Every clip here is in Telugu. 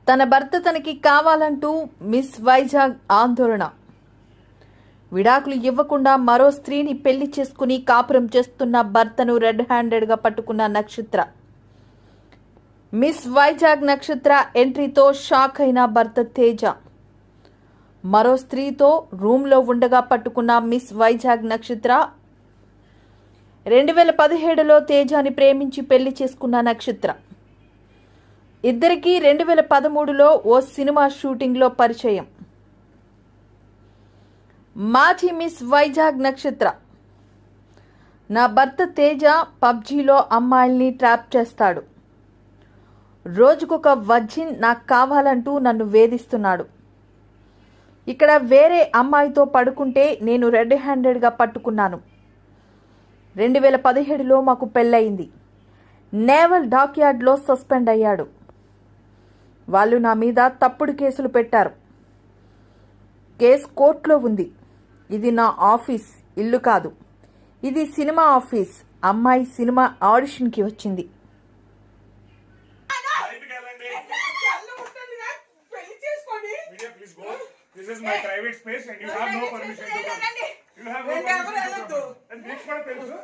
తన భర్త తనకి కావాలంటూ మిస్ వైజాగ్ ఆందోళన. విడాకులు ఇవ్వకుండా మరో స్త్రీని పెళ్లి చేసుకుని కాపురం చేస్తున్న భర్తను రెడ్ హ్యాండెడ్గా పట్టుకున్న నక్షత్ర. మిస్ వైజాగ్ నక్షత్ర ఎంట్రీతో షాక్ అయిన భర్త తేజ. మరో స్త్రీతో రూమ్లో ఉండగా పట్టుకున్న మిస్ వైజాగ్ నక్షత్ర. 2017లో తేజాని ప్రేమించి పెళ్లి చేసుకున్న నక్షత్ర. ఇద్దరికీ 2013లో ఓ సినిమా షూటింగ్లో పరిచయం. మాజీ మిస్ వైజాగ్ నక్షత్ర. నా భర్త తేజ పబ్జీలో అమ్మాయిల్ని ట్రాప్ చేస్తాడు. రోజుకొక వర్జిన్ నాకు కావాలంటూ నన్ను వేధిస్తున్నాడు. ఇక్కడ వేరే అమ్మాయితో పడుకుంటే నేను రెడ్ హ్యాండెడ్గా పట్టుకున్నాను. 2017లో మాకు పెళ్ళయింది. నేవల్ డాక్యార్డ్లో సస్పెండ్ అయ్యాడు. వాళ్ళు నా మీద తప్పుడు కేసులు పెట్టారు. కేసు కోర్టులో ఉంది. ఇది నా ఆఫీస్, ఇల్లు కాదు. ఇది సినిమా ఆఫీస్. అమ్మాయి సినిమా ఆడిషన్కి వచ్చింది. This is my private space and you have no permission to come. You have no permission to come. And this one tells you.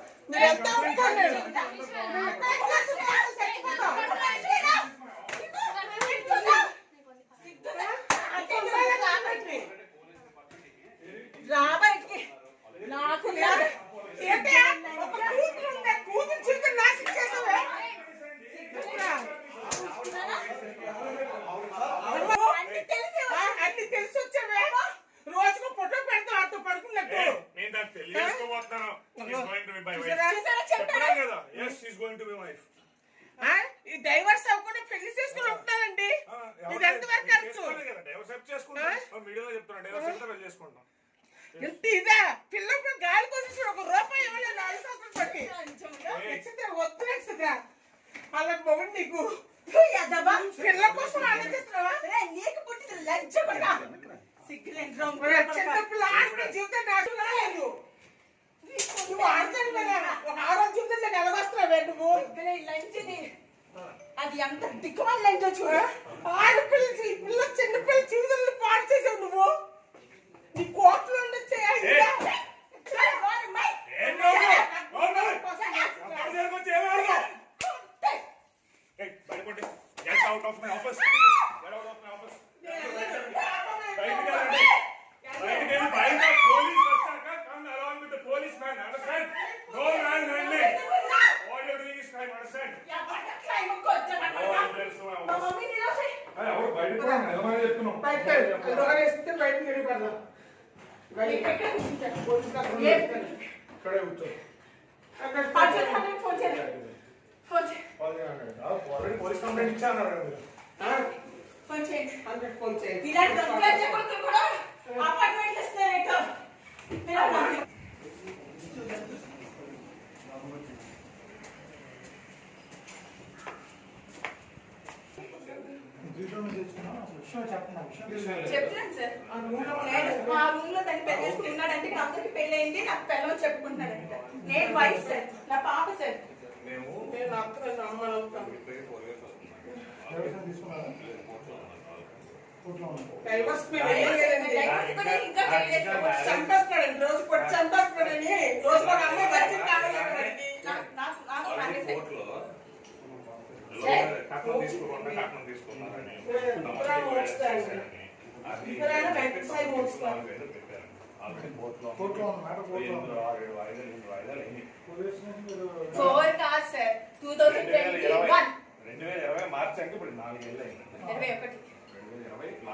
Divorce అవ్వకుండా పెళ్లి చేసుకుని ఉంటానండి. ఇది ఎంతవరకు ఖర్చు? ఇంత ఇదా పిల్లప్పుడు గాలి కొద్ది ఒక రూపాయి ఇవ్వలేదు. 4 సంవత్సరాలు పట్టి వద్దు నచ్చితే అలా మొగుడు నీకు పిల్ల కోసం ఆలోచిస్తున్నావా? నీకు పుట్టిన లజ్జ చిన్నప్పుడు ఆడుకునే జీవితం నాకు లేదు. నువ్వు ఆడతాను కదా ఒక ఆరోగ్య జీవితంలో నిలవస్తున్నావే నువ్వు. లంచిది అది ఎంత దిక్కుమాల లంచో చూడ. ఆడపిల్ల పిల్ల చిన్నపిల్ల జీవితంలో పాడు చేసావు నువ్వు. నీ కోట్లు ఉండొచ్చే. చెప్తున్నాను సార్. మా రూమ్ లో తను పెళ్లి చేసుకున్నాడంటే అందరికి పెళ్లి అయింది. నాకు పెళ్ళని చెప్పుకుంటున్నాడంట. నేను వైఫ్ సార్. నా పాప సార్. చంపేస్తున్నాడు. రోజు కొట్టి చంపేస్తున్నాడని రోజు ఒక అమ్మాయి వచ్చింది కావాలి.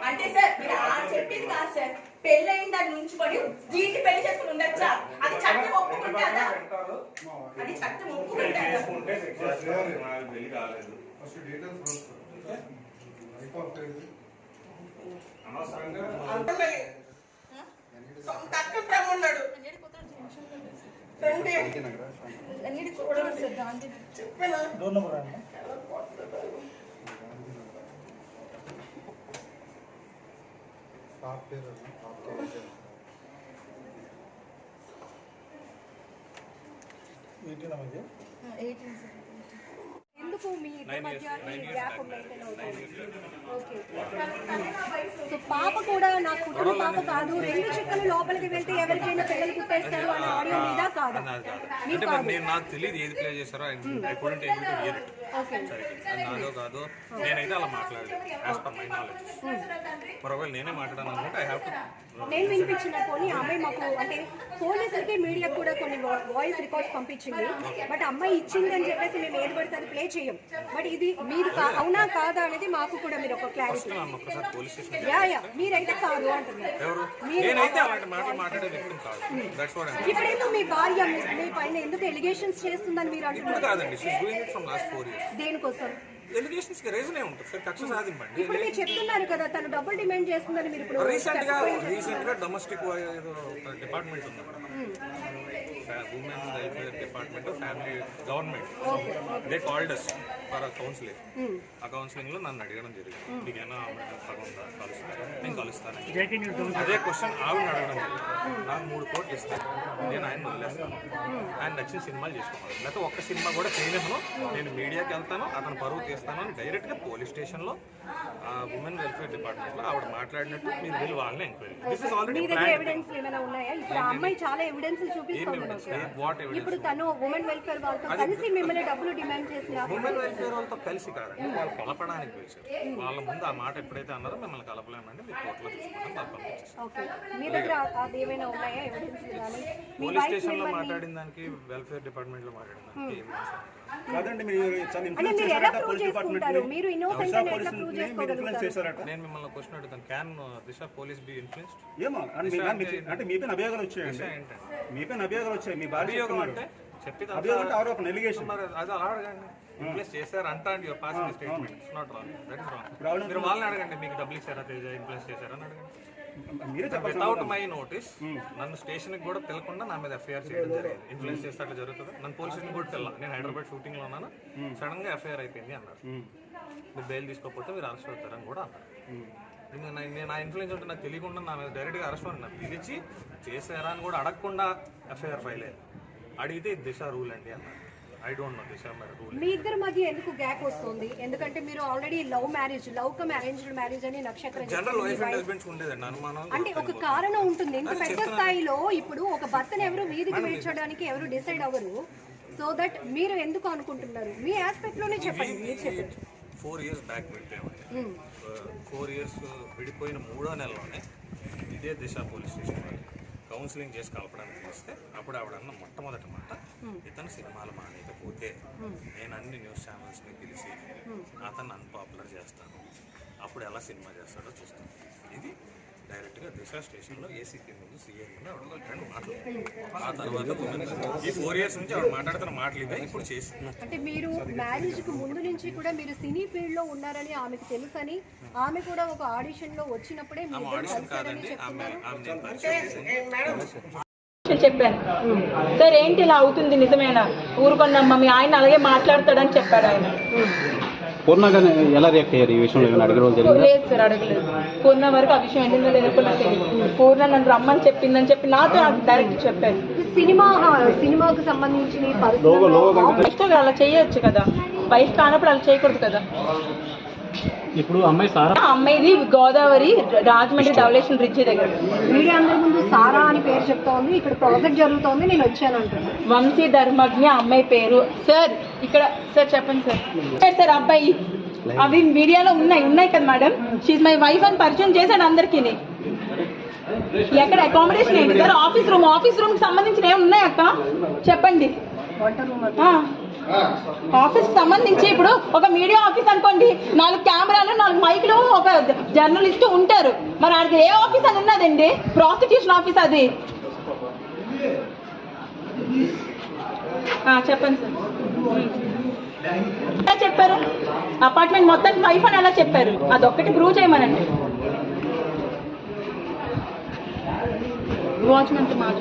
అంటే సార్ మీరు చెప్పింది కాదు సార్. పెళ్లి అయిన దాన్ని ఉంచుకొని దీన్ని పెళ్లి చేసుకుని ఉండొచ్చా? అది చట్టం ఒప్పుకుంటారా? అది చట్టం ఒప్పుకుంటారా? ఎందుకు మీ మధ్య గ్యాప్ మెయింటైన్ అవుతుంది? ఓకే కూడా నాకు పుట్టిన పాప కాదు, 2 చుక్కలు లోపలికి వెళ్తే ఎవరికైనా పిల్లలు పుట్టేస్తారు అనే ఆడియో ఇదా కాదా? అంటే మరి నేను నాకు తెలియదు ఏది ప్లే చేస్తారో I couldn't able to hear it. అది నాదో కాదో నేనైతే అలా మాట్లాడలేదు యాజ్ పర్ మై నాలెడ్జ్. మరొకవేళ నేనే మాట్లాడాను అనుకుంటే ఐ హ్యావ్ టు. నేను వినిపించిన కొన్ని అమ్మాయి మాకు అంటే పోలీసులకి మీడియా కూడా కొన్ని వాయిస్ రికార్డ్స్ పంపించింది. బట్ అమ్మాయి ఇచ్చింది అని చెప్పేసి మేము ఏది పడితే అది ప్లే చేయం. బట్ ఇది మీరు అవునా కాదా అనేది మాకు కూడా మీరు ఒక క్లారిటీ. ఒక్కసారి పోలీస్ స్టేషన్ యా మీరైతే కాదు అంటున్నారు. ఎవరు నేనైతే అలాంటి మాటలు మాట్లాడే వ్యక్తిని కాదు. That's what I. ఇప్పుడేందుకు మీ భార్య మీ పైన ఎందుకు ఎలిగేషన్స్ చేస్తుందని మీరు అంటున్నారు? కాదండి, she is doing it from last 4 years. దేనికోసం? ఎలిగేషన్స్ కి రీజన్ ఉంటుంది సార్, కక్ష సాధింపండి. ఇప్పుడు మీరు చెప్తున్నారు కదా తను డబుల్ డిమాండ్ చేస్తుందని. మీరు ఇప్పుడు రీసెంట్ గా డొమెస్టిక్ డిపార్ట్మెంట్ ఉంది madam, women welfare department, family government, they called us for counselling. ఆ కౌన్సిలింగ్ లో నన్ను అడగడం జరిగింది, మీకేనా కలుస్తారా? నేను కలుస్తాను. అదే క్వశ్చన్ ఆవిడ అడగడం జరిగింది. నాకు 3 కోట్లు ఇస్తాను, నేను ఆయన వదిలేస్తాను, ఆయన నచ్చిన సినిమాలు చేసుకోవాలి, లేకపోతే ఒక్క సినిమా కూడా చేయలేను, నేను మీడియాకి వెళ్తాను, అతను పరువు తీస్తాను అని డైరెక్ట్ గా పోలీస్ స్టేషన్ లో ఉమెన్ వెల్ఫేర్ డిపార్ట్మెంట్ లో ఆవిడ మాట్లాడినట్టు మీరు వెళ్ళి వాళ్ళని enquiry. This is already evidence ఏమైనా ఉన్నాయా? ఇప్పుడు ఆ అమ్మాయి చాలా ఎవిడెన్స్ చూపిస్తుంది. ఇప్పుడు తను ఉమెన్ వెల్ఫేర్ వాళ్ళతో కలిసి మిమ్మల్ని డబ్బులు డిమాండ్ చేసిన ఉమెన్ వెల్ఫేర్ వాళ్ళతో కలిసి కాదండి, వాళ్ళు కలపడానికి పిలిచారు. వాళ్ళ ముందు ఆ మాట ఎప్పుడైతే అన్నారో మిమ్మల్ని కలపలేమండి, మీరు కోర్టులో తీసుకుంటాం, వాళ్ళు పంపించేస్తారు. ఓకే, మీ దగ్గర అది ఏమైనా ఉన్నాయా ఎవిడెన్స్? కానీ పోలీస్ స్టేషన్ లో మాట్లాడిన దానికి, వెల్ఫేర్ డిపార్ట్మెంట్ లో మాట్లాడిన దానికి కాదండి. మీరు చాలా అంటే ఇన్ఫ్లుయెన్స్ మీరు ఎలా చేశారట ప్రూవ్ పోలీస్ డిపార్ట్మెంట్ చేసుకుంటారు? మీరు ఇన్నోసెంట్ అని ఎట్లా ప్రూవ్ మీరు ఇన్ఫ్లుయెన్స్ చేశారట. నేను మిమ్మల్ని క్వశ్చన్ అడుగుతాను, can Disha police B influenced? ఏమో అంటే మీ పైన అభియోగాలు వచ్చాయండి, మీ పైన అభియోగాలు వచ్చాయి. మీ భార్య అంటే చెప్పి అభియోగం అంటే ఆరోపణ, ఎలిగేషన్. మరి అది అలా అడగండి, ఇన్ఫ్లుయెన్స్ చేశారు అంటా అండి, your passing statement it's not wrong, that is wrong. మీరు వాళ్ళని అడగండి, మీకు డబ్బులు ఇచ్చారా, ఇన్ఫ్లుయెన్స్ చేశారా అని అడగండి. మీరే చెప్పాలి. వితౌట్ మై నోటీస్ నన్ను స్టేషన్ కి కూడా పిలకుండా నా మీద ఎఫ్ఐఆర్ చేయడం జరిగింది. ఇన్ఫ్లుయెన్స్ చేస్తే అట్లా జరుగుతుంది. నన్ను పోలీస్ స్టేషన్ కూడా పిల్ల, నేను హైదరాబాద్ షూటింగ్ లో ఉన్నాను, సడన్ గా ఎఫ్ఐఆర్ అయిపోయింది అన్నారు. మీరు బెయిల్ తీసుకోకపోతే మీరు అరెస్ట్ అవుతారని కూడా అన్నారు. నేను ఆ ఇన్ఫ్లుయెన్స్ ఉంటే నాకు తెలియకుండా నా మీద డైరెక్ట్ గా అరెస్ట్ అవ్వండి, నాకు పిలిచి చేశారా అని కూడా అడగకుండా ఎఫ్ఐఆర్ ఫైల్ అయ్యింది. అడిగితే దిశ రూల్ అండి అన్నారు. I don't know Disha rule. మీ ఇద్దరి మధ్య ఎందుకు గ్యాప్ వస్తుంది? ఎందుకంటే మీరు already love come arranged marriage అని నక్షత్రం జనరల్ వైఫ్ అండ్ హస్బెండ్స్ ఉండేదండి అనుమానం. అంటే ఒక కారణం ఉంటుంది. ఇంత పెద్ద స్థాయిలో ఇప్పుడు ఒక భర్తను ఎవరు వీధికి వేర్చడానికి ఎవరు డిసైడ్ అవ్వరు. సో దట్ మీరు ఎందుకు అనుకుంటున్నారు? మీ ఆస్పెక్ట్ లోనే చెప్పండి, మీరు చెప్పండి. 4 years బ్యాక్ విడిపోయామండి. 4 years విడిపోయిన 3వ నెలలోనే ఇదే దిశ పోలీస్ స్టేషన్ కౌన్సిలింగ్ చేసి కలపడానికి వస్తే అప్పుడు ఆవిడన్న మొట్టమొదటి మాట, ఇతను సినిమాలు మానేయకపోతే నేను అన్ని న్యూస్ ఛానల్స్ని పిలిచి అతను అన్పాపులర్ చేస్తాను, అప్పుడు ఎలా సినిమా చేస్తాడో చూస్తాను. ఇది డైరెక్ట్గా దిశ స్టేషన్లో ఏసీపీ ముందు సీఏ ముందు ఆవిడ మాట్లాడు. ఆ తర్వాత ఈ 4 years నుంచి ఆవిడ మాట్లాడుతున్న మాటలు ఇదే ఇప్పుడు చేసి. అంటే మీరు మ్యారేజ్ కు ముందు నుంచి కూడా మీరు సినీ ఫీల్డ్ లో ఉన్నారని ఆమెకు తెలుసని, ఆమె కూడా ఒక ఆడిషన్ లో వచ్చినప్పుడే చెప్పాను. సార్ ఏంటి ఇలా అవుతుంది, నిజమేనా? ఊరుకున్నామ్మా, మీ ఆయన అలాగే మాట్లాడతాడని చెప్పాడు ఆయన. పూర్ణగానే ఎలా రియాక్ట్ అయ్యారు ఈ విషయంలో? ఏమైనా అడగడం జరిగిందా? లేదు సార్, అడగలేదు. పూర్ణ వరకు ఆ విషయం ఎందులో లేకుండా తెలియదు. పూర్ణ నన్ను రమ్మని చెప్పిందని చెప్పి నాతో డైరెక్ట్ చెప్పాను. సినిమాకు సంబంధించిన వైఫ్ అలా చేయొచ్చు కదా, వైఫ్ కానప్పుడు అలా చేయకూడదు కదా. ఇప్పుడు అమ్మాయి సారా, అమ్మాయిది గోదావరి రాజమండ్రి డెవలేషన్ బ్రిడ్జి దగ్గర. మీడియా అందరి ముందు సారా అని పేరు చెప్తోంది, ఇక్కడ ప్రాజెక్ట్ జరుగుతోంది, నేను వచ్చాను అంటున్నాను. వంశీ ధర్మజ్ఞ అమ్మాయి పేరు. సార్ ఇక్కడ సార్ చెప్పండి సార్. సార్ అబ్బాయి అవి మీడియాలో ఉన్నాయి కదా మేడం, షీజ్ మై వైఫ్ అని పరిచయం చేశాడు అందరికీ. ఎక్కడ అకామిడేషన్ ఏంటి సార్? ఆఫీస్ రూమ్ కి సంబంధించిన ఏమి ఉన్నాయి అక్క చెప్పండి. ఆఫీస్ సంబంధించి ఇప్పుడు ఒక మీడియా ఆఫీస్ అనుకోండి, 4 కెమెరాలు 4 మైకులు ఒక జర్నలిస్ట్ ఉంటారు. మరి అది ఏ ఆఫీస్ అని ఉన్నదండి? ప్రాసిక్యూషన్ ఆఫీస్ అది. చెప్పండి సార్. చెప్పారు అపార్ట్మెంట్ మొత్తానికి వైఫ్ అని ఎలా చెప్పారు? అదొక్కటి ప్రూవ్ చేయమనండి. వాచ్మెన్ తో మాట్లాడు.